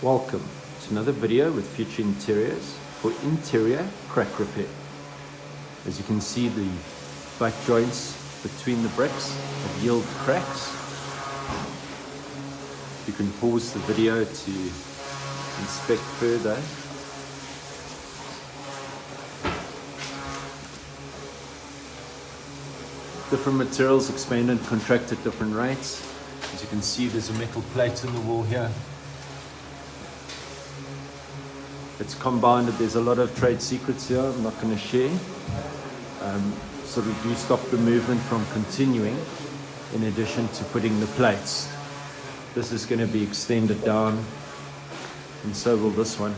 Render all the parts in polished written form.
Welcome to another video with Future Interiors for interior crack repair. As you can see, the butt joints between the bricks have yielded cracks. You can pause the video to inspect further. Different materials expand and contract at different rates. As you can see, there's a metal plate in the wall here. It's compounded. There's a lot of trade secrets here I'm not going to share. So we do stop the movement from continuing in addition to putting the plates. This is going to be extended down, and so will this one.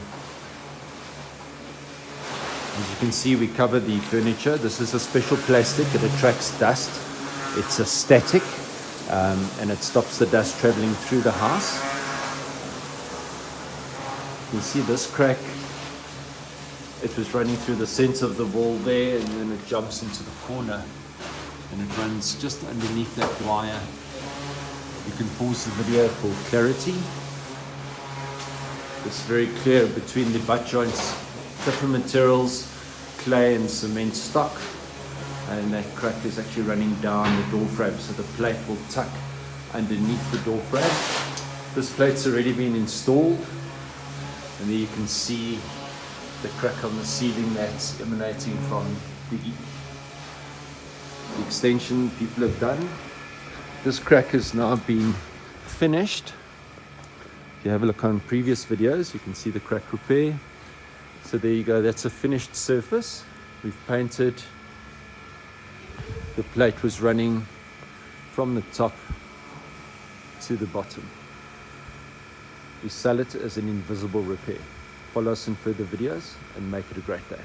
As you can see, we cover the furniture. This is a special plastic. It attracts dust. It's a static, and it stops the dust traveling through the house. You see this crack, it was running through the center of the wall there, and then it jumps into the corner and it runs just underneath that wire. You can pause the video for clarity. It's very clear between the butt joints, different materials, clay and cement stock, and that crack is actually running down the door frame, so the plate will tuck underneath the door frame. This plate's already been installed. And there you can see the crack on the ceiling that's emanating from the extension people have done. This crack has now been finished. If you have a look on previous videos, you can see the crack repair. So there you go, that's a finished surface. We've painted. The plate was running from the top to the bottom. We sell it as an invisible repair. Follow us in further videos and make it a great day.